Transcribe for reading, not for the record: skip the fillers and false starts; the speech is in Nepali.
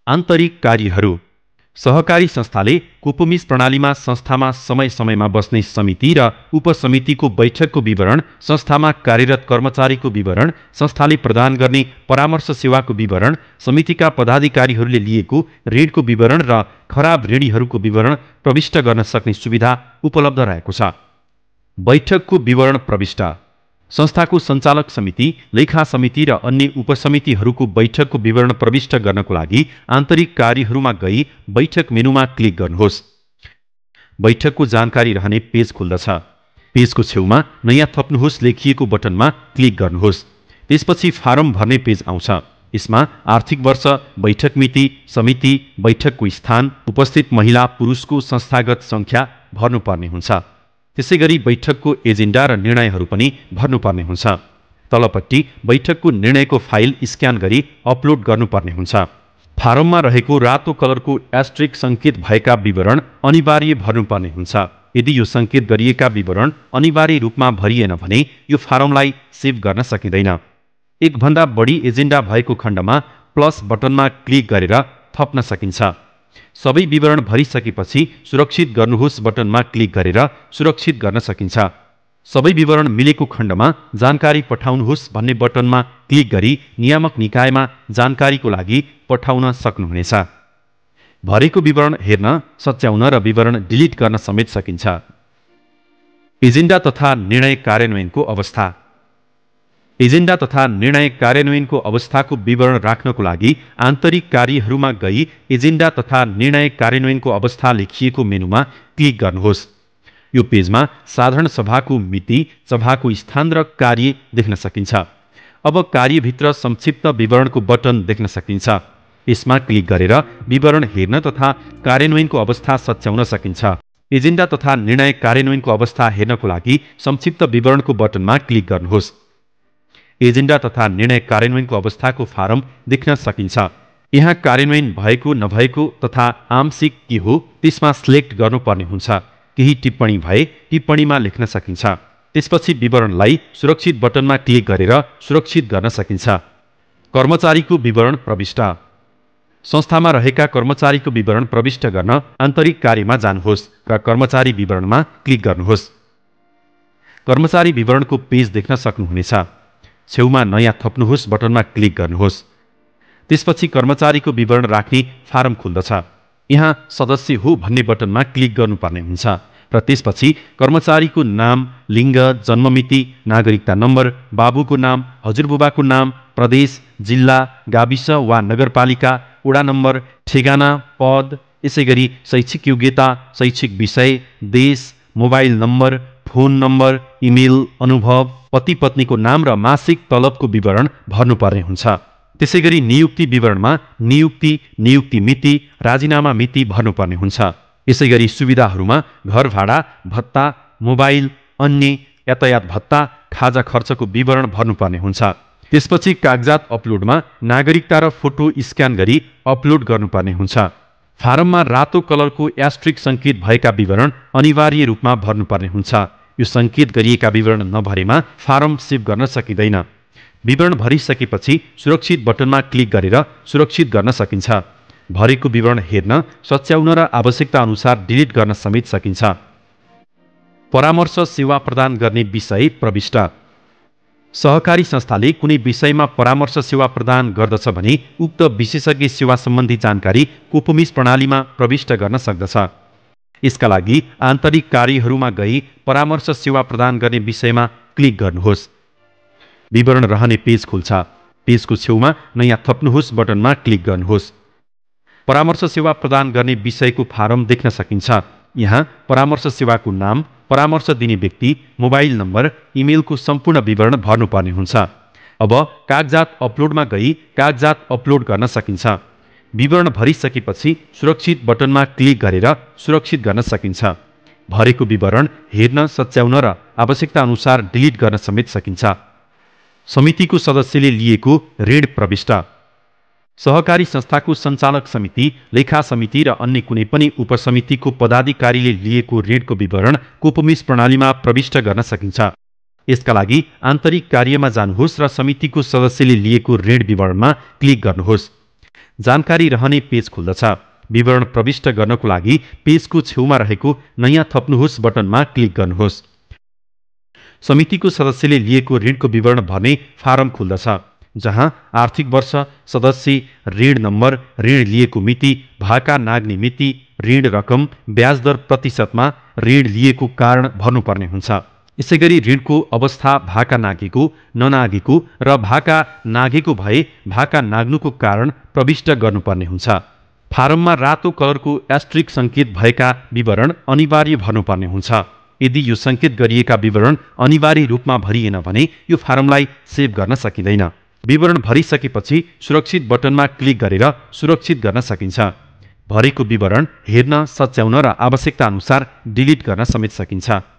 आन्तरिक कार्यहरू। सहकारी संस्थाले कोपमिस प्रणालीमा संस्थामा समय समयमा बस्ने समिति र उपसमितिको बैठकको विवरण, संस्थामा कार्यरत कर्मचारीको विवरण, संस्थाले प्रदान गर्ने परामर्श सेवाको विवरण, समितिका पदाधिकारीहरूले लिएको ऋणको विवरण र खराब ऋणीहरूको विवरण प्रविष्ट गर्न सक्ने सुविधा उपलब्ध रहेको छ। बैठकको विवरण प्रविष्ट। संस्थाको सञ्चालक समिति, लेखा समिति र अन्य उपसमितिहरूको बैठकको विवरण प्रविष्ट गर्नको लागि आन्तरिक कार्यहरूमा गई बैठक मेनुमा क्लिक गर्नुहोस्। बैठकको जानकारी रहने पेज खुल्दछ। पेजको छेउमा नयाँ थप्नुहोस् लेखिएको बटनमा क्लिक गर्नुहोस्। त्यसपछि फारम भर्ने पेज आउँछ। यसमा आर्थिक वर्ष, बैठक मिति, समिति, बैठकको स्थान, उपस्थित महिला पुरुषको संस्थागत सङ्ख्या भर्नुपर्ने हुन्छ। त्यसैगरी बैठकको एजेन्डा र निर्णयहरू पनि भर्नुपर्ने हुन्छ। तलपट्टि बैठकको निर्णयको फाइल स्क्यान गरी अपलोड गर्नुपर्ने हुन्छ। फारममा रहेको रातो कलरको एस्ट्रिक सङ्केत भएका विवरण अनिवार्य भर्नुपर्ने हुन्छ। यदि यो सङ्केत गरिएका विवरण अनिवार्य रूपमा भरिएन भने यो फारमलाई सेभ गर्न सकिँदैन। एकभन्दा बढी एजेन्डा भएको खण्डमा प्लस बटनमा क्लिक गरेर थप्न सकिन्छ। सबै विवरण भरिसकेपछि सुरक्षित गर्नुहोस् बटनमा क्लिक गरेर सुरक्षित गर्न सकिन्छ। सबै विवरण मिलेको खण्डमा जानकारी पठाउनुहोस् भन्ने बटनमा क्लिक गरी नियामक निकायमा जानकारीको लागि पठाउन सक्नुहुनेछ। भरेको विवरण हेर्न, सच्याउन र विवरण डिलिट गर्न समेत सकिन्छ। एजेन्डा तथा निर्णय कार्यान्वयनको अवस्था। एजेन्डा तथा निर्णय कार्यान्वयनको अवस्थाको विवरण राख्नको लागि आन्तरिक कार्यहरूमा गई एजेन्डा तथा निर्णय कार्यान्वयनको अवस्था लेखिएको मेनुमा क्लिक गर्नुहोस्। यो पेजमा साधारण सभाको मिति, सभाको स्थान र कार्य देख्न सकिन्छ। अब कार्यभित्र संक्षिप्त विवरणको बटन देख्न सकिन्छ। यसमा क्लिक गरेर विवरण हेर्न तथा कार्यान्वयनको अवस्था सच्याउन सकिन्छ। एजेन्डा तथा निर्णय कार्यान्वयनको अवस्था हेर्नको लागि संक्षिप्त विवरणको बटनमा क्लिक गर्नुहोस्। एजेन्डा तथा निर्णय कार्यान्वयनको अवस्थाको फारम देख्न सकिन्छ। यहाँ कार्यान्वयन भएको नभएको तथा आंशिक के हो त्यसमा सिलेक्ट गर्नुपर्ने हुन्छ। केही टिप्पणी भए टिप्पणीमा लेख्न सकिन्छ। त्यसपछि विवरणलाई सुरक्षित बटनमा क्लिक गरेर सुरक्षित गर्न सकिन्छ। कर्मचारीको विवरण प्रविष्ट। संस्थामा रहेका कर्मचारीको विवरण प्रविष्ट गर्न आन्तरिक कार्यमा जानुहोस् र कर्मचारी विवरणमा क्लिक गर्नुहोस्। कर्मचारी विवरणको पेज देख्न सक्नुहुनेछ। छेउमा नयाँ थप्नुहोस् बटनमा क्लिक गर्नुहोस्। त्यसपछि कर्मचारीको विवरण राख्ने फारम खुल्दछ। यहाँ सदस्य हो भन्ने बटनमा क्लिक गर्नुपर्ने हुन्छ र त्यसपछि कर्मचारीको नाम, लिङ्ग, जन्ममिति, नागरिकता नम्बर, बाबुको नाम, हजुरबुबाको नाम, प्रदेश, जिल्ला, गाविस वा नगरपालिका, वडा नम्बर, ठेगाना, पद, यसैगरी शैक्षिक योग्यता, शैक्षिक विषय, देश, mobile number, phone number, email, अनुभव, पति पत्नीको नाम र मासिक तलबको विवरण भर्नुपर्ने हुन्छ। त्यसैगरी नियुक्ति विवरणमा नियुक्ति, नियुक्ति मिति, राजीनामा मिति भर्नुपर्ने हुन्छ। यसैगरी सुविधाहरूमा घर भाडा, भत्ता, मोबाइल, अन्य, यातायात भत्ता, खाजा खर्चको विवरण भर्नुपर्ने हुन्छ। त्यसपछि कागजात अपलोडमा नागरिकता र फोटो स्क्यान गरी अपलोड गर्नुपर्ने हुन्छ। फारममा रातो कलरको एस्ट्रिक सङ्केत भएका विवरण अनिवार्य रूपमा भर्नुपर्ने हुन्छ। यो सङ्केत गरिएका विवरण नभरेमा फारम सेभ गर्न सकिँदैन। विवरण भरिसकेपछि सुरक्षित बटनमा क्लिक गरेर सुरक्षित गर्न सकिन्छ। भरेको विवरण हेर्न, सच्याउन र आवश्यकता अनुसार डिलिट गर्न समेत सकिन्छ। परामर्श सेवा प्रदान गर्ने विषय प्रविष्ट। सहकारी संस्थाले कुनै विषयमा परामर्श सेवा प्रदान गर्दछ भने उक्त विशेषज्ञ सेवा सम्बन्धी जानकारी कोपमिस प्रणालीमा प्रविष्ट गर्न सक्दछ। यसका लागि आन्तरिक कार्यहरूमा गई परामर्श सेवा प्रदान गर्ने विषयमा क्लिक गर्नुहोस्। विवरण रहने पेज खुल्छ। पेजको छेउमा नयाँ थप्नुहोस् बटनमा क्लिक गर्नुहोस्। परामर्श सेवा प्रदान गर्ने विषयको फारम देख्न सकिन्छ। यहाँ परामर्श सेवाको नाम, परामर्श दिने व्यक्ति, मोबाइल नम्बर, इमेलको सम्पूर्ण विवरण भर्नुपर्ने हुन्छ। अब कागजात अपलोडमा गई कागजात अपलोड गर्न सकिन्छ। विवरण भरिसकेपछि सुरक्षित बटनमा क्लिक गरेर सुरक्षित गर्न सकिन्छ। भरेको विवरण हेर्न, सच्याउन र आवश्यकता अनुसार डिलिट गर्न समेत सकिन्छ। समितिको सदस्यले लिएको ऋण प्रविष्ट। सहकारी संस्थाको सञ्चालक समिति, लेखा समिति र अन्य कुनै पनि उपसमितिको पदाधिकारीले लिएको ऋणको विवरण कोपमिस प्रणालीमा प्रविष्ट गर्न सकिन्छ। यसका लागि आन्तरिक कार्यमा जानुहोस् र समितिको सदस्यले लिएको ऋण विवरणमा क्लिक गर्नुहोस्। जानकारी रहने पेज खुल्दछ। विवरण प्रविष्ट गर्नको लागि पेजको छेउमा रहेको नयाँ थप्नुहोस् बटनमा क्लिक गर्नुहोस्। समितिको सदस्यले लिएको ऋणको विवरण भर्ने फारम खुल्दछ, जहाँ आर्थिक वर्ष, सदस्य, ऋण नम्बर, ऋण लिएको मिति, भाका नाग्ने मिति, ऋण रकम, ब्याज दर प्रतिशतमा ऋण लिएको कारण भर्नुपर्ने हुन्छ। यसैगरी ऋणको अवस्था भाका नागेको, ननागेको र भाका नागेको भए भाका नाग्नुको कारण प्रविष्ट गर्नुपर्ने हुन्छ। फारममा रातो कलरको एस्ट्रिक सङ्केत भएका विवरण अनिवार्य भर्नुपर्ने हुन्छ। यदि यो सङ्केत गरिएका विवरण अनिवार्य रूपमा भरिएन भने यो फारमलाई सेभ गर्न सकिँदैन। विवरण भरिसकेपछि सुरक्षित बटनमा क्लिक गरेर सुरक्षित गर्न सकिन्छ। भरेको विवरण हेर्न, सच्याउन र आवश्यकता अनुसार डिलिट गर्न समेत सकिन्छ।